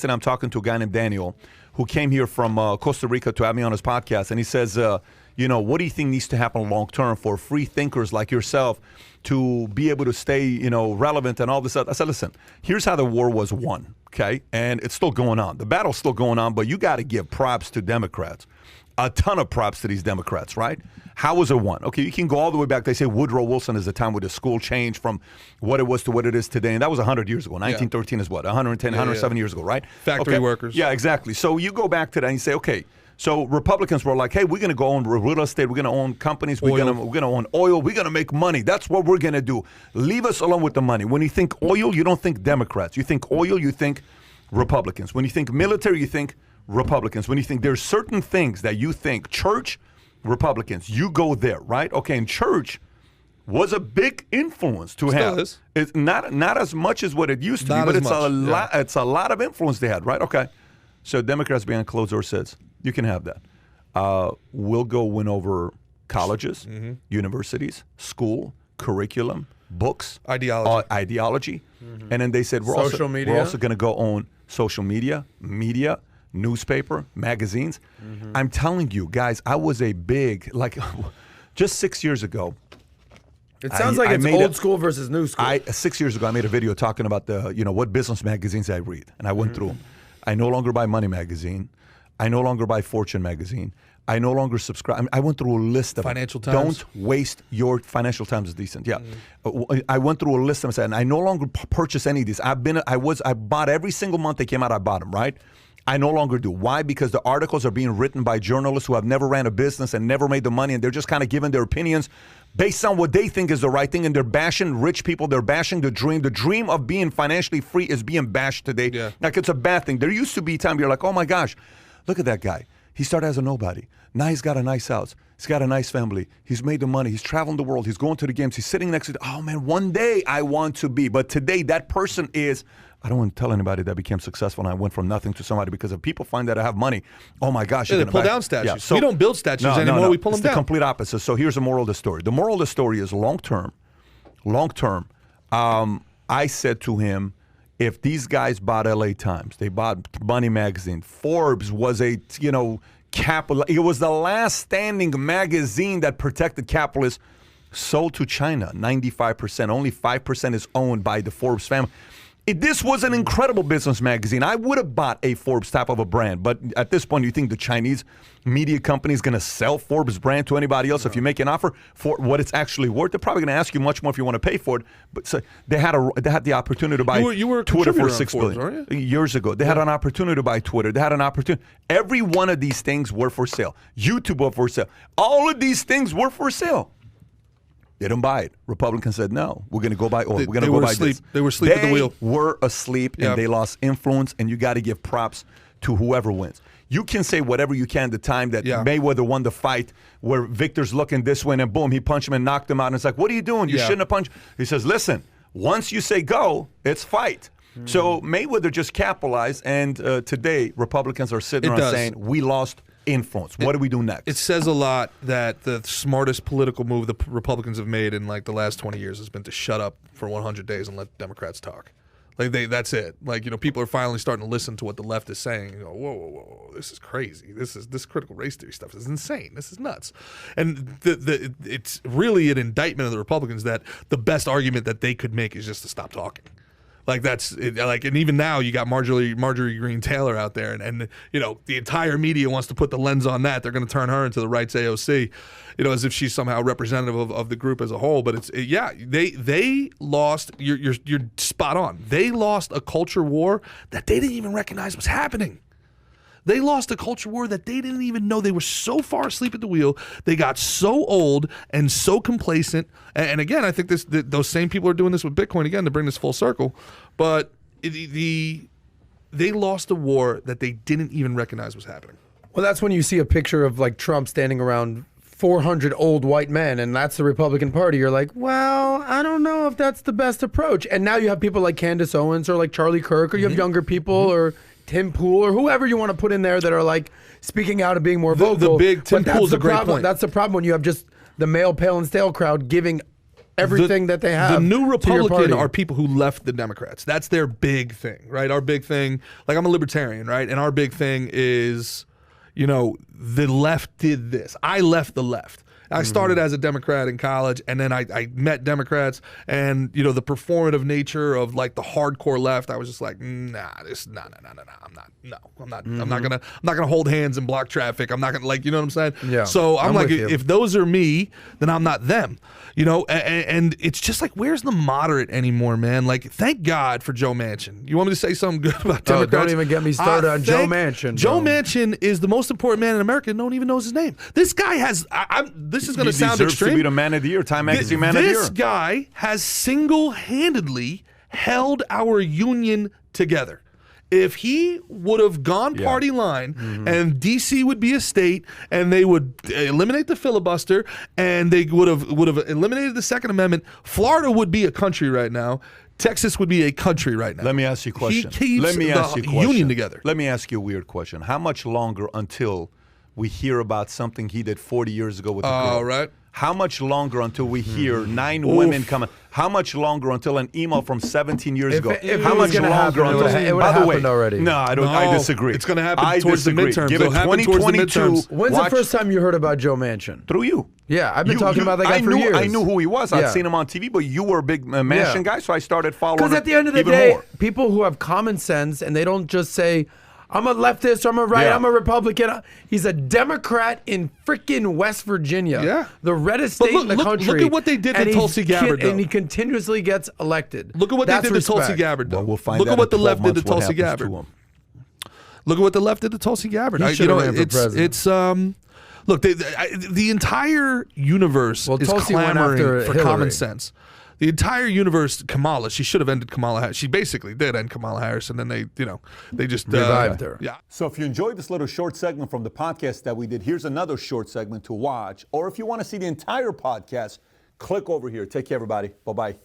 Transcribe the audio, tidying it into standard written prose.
yesterday I'm talking to a guy named Daniel who came here from Costa Rica to have me on his podcast, and he says, you know, what do you think needs to happen long term for free thinkers like yourself to be able to stay, you know, relevant and all this stuff? I said, listen, here's how the war was won, okay? And it's still going on. The battle's still going on, but you got to give props to Democrats. A ton of props to these Democrats, right? How was it won? Okay, you can go all the way back. They say Woodrow Wilson is the time where the school changed from what it was to what it is today. And that was 100 years ago. 1913 is what? 110, 107 years ago, right? Factory workers. Yeah, exactly. So you go back to that and you say, okay, so Republicans were like, hey, we're going to go own real estate. We're going to own companies. We're going to own oil. We're going to make money. That's what we're going to do. Leave us alone with the money. When you think oil, you don't think Democrats. You think oil, you think Republicans. When you think military, you think Republicans. When you think there's certain things that you think, church, Republicans, you go there, right? Okay, and church was a big influence to have. Is. It's not as much as what it used to Not be, but as it's much, a lot. It's a lot of influence they had, right? Okay, so Democrats behind closed doors says you can have that. We'll go win over colleges, universities, school, curriculum, books, ideology, and then they said we're Social also media. we're also going to go own social media, newspaper, magazines. I'm telling you, guys, I was a big, like, just 6 years ago. It sounds like it's old school versus new school. 6 years ago, I made a video talking about what business magazines I read, and I went through them. I no longer buy Money Magazine. I no longer buy Fortune Magazine. I no longer subscribe. I went through a list of Financial Times. Don't waste your Financial Times is decent. Yeah, I went through a list of them and I no longer purchase any of these. I bought every single month they came out. I bought them, right? I no longer do. Why? Because the articles are being written by journalists who have never ran a business and never made the money, and they're just kind of giving their opinions based on what they think is the right thing, and they're bashing rich people. They're bashing the dream. The dream of being financially free is being bashed today. Yeah. Like it's a bad thing. There used to be a time you're like, oh my gosh, look at that guy. He started as a nobody. Now he's got a nice house. He's got a nice family. He's made the money. He's traveling the world. He's going to the games. He's sitting next to, oh man, one day I want to be. But today that person is, I don't want to tell anybody that became successful and I went from nothing to somebody, because if people find that I have money, oh my gosh. They pull down statues. Yeah, so, we don't build statues anymore. We pull them it's down. the complete opposite. So here's the moral of the story. The moral of the story is long term, I said to him, if these guys bought LA Times, they bought Money Magazine, Forbes was a, capital. It was the last standing magazine that protected capitalists. Sold to China, 95%. Only 5% is owned by the Forbes family. This was an incredible business magazine. I would have bought a Forbes type of a brand, but at this point, you think the Chinese media company is going to sell Forbes brand to anybody else? No. If you make an offer for what it's actually worth, they're probably going to ask you much more if you want to pay for it. But so they had the opportunity to buy Twitter for $6 billion years ago. They had an opportunity to buy Twitter. They had an opportunity. Every one of these things were for sale. YouTube were for sale. All of these things were for sale. They didn't buy it. Republicans said, no, we're going to go buy oil. We're going to go buy this. They were asleep at the wheel. They were asleep, and they lost influence, and you got to give props to whoever wins. You can say whatever you can the time that Mayweather won the fight where Victor's looking this way, and boom, he punched him and knocked him out. And it's like, what are you doing? You shouldn't have punched. He says, listen, once you say go, it's fight. So Mayweather just capitalized, and today Republicans are sitting around saying, we lost influence. What do we do next? It says a lot that the smartest political move the Republicans have made in like the last 20 years has been to shut up for 100 days and let Democrats talk. Like that's it. Like, people are finally starting to listen to what the left is saying. Whoa, this is crazy. This critical race theory stuff is insane. This is nuts. And it's really an indictment of the Republicans that the best argument that they could make is just to stop talking. Like that's it, and even now you got Marjorie Greene Taylor out there, and the entire media wants to put the lens on that. They're going to turn her into the right's AOC, as if she's somehow representative of the group as a whole. But they lost. You're spot on. They lost a culture war that they didn't even recognize was happening. They lost a culture war that they didn't even know. They were so far asleep at the wheel. They got so old and so complacent. And again, I think those same people are doing this with Bitcoin again to bring this full circle. But they lost a war that they didn't even recognize was happening. Well, that's when you see a picture of like Trump standing around 400 old white men, and that's the Republican Party. You're like, well, I don't know if that's the best approach. And now you have people like Candace Owens or like Charlie Kirk, or you have younger people or Tim Pool or whoever you want to put in there that are like speaking out and being more vocal. The big Tim Pool's a great problem. point. That's the problem when you have just the male, pale, and stale crowd giving everything that they have. The new to your Republican party. are people who left the Democrats. That's their big thing, right? Our big thing, like I'm a libertarian, right? And our big thing is, the left did this. I left the left. I started as a Democrat in college, and then I met Democrats, and the performative nature of like the hardcore left. I was just like, I'm not gonna hold hands and block traffic. I'm not gonna you know what I'm saying? Yeah. So I'm like, with you. if those are me, then I'm not them. And it's just like, where's the moderate anymore, man? Like, thank God for Joe Manchin. You want me to say something good about Democrats? Don't even get me started on Joe Manchin. Joe bro. Manchin is the most important man in America. No one even knows his name. This guy has. This is going to sound deserves extreme. to be the man of the year, Time Magazine Man of the Year. This guy has single-handedly held our union together. If he would have gone party line, and D.C. would be a state, and they would eliminate the filibuster, and they would have eliminated the Second Amendment, Florida would be a country right now. Texas would be a country right now. Let me ask you a question. He keeps the union together. Let me ask you a weird question. How much longer until we hear about something he did 40 years ago with the girl? All right. How much longer until we hear 9 women coming? How much longer until an email from 17 years ago? if How it was much gonna longer happen, until? it would've By the way, happened already. No, I don't. I No, disagree. it's gonna happen I towards the disagree. midterms. Give It'll it happen towards the 2022. midterms. When's Watch the first time you heard about Joe Manchin? through you? Yeah, I've been talking about that guy for years. I knew who he was. I'd Yeah. seen him on TV, but you were a big Manchin guy, so I started following him Because at the end of the even day, more. people who have common sense and they don't just say, I'm a leftist, or I'm a right, Yeah. I'm a Republican. He's a Democrat in freaking West Virginia. Yeah. The reddest state in the country. Look at what they did to and Tulsi Gabbard, though. And he continuously gets elected. Look at what That's they did to Tulsi respect. Gabbard, though. Well, we'll find Look out at what in the left 12 did to months what Tulsi happens to Gabbard. him. Look at what the left did to Tulsi Gabbard. He should've ran for president. Look, the entire universe is Tulsi went clamoring after for Hillary. common sense. The entire universe, Kamala, she should have ended Kamala Harris. She basically did end Kamala Harris, and then they just Revived her. Yeah. So if you enjoyed this little short segment from the podcast that we did, here's another short segment to watch. Or if you want to see the entire podcast, click over here. Take care, everybody. Bye-bye.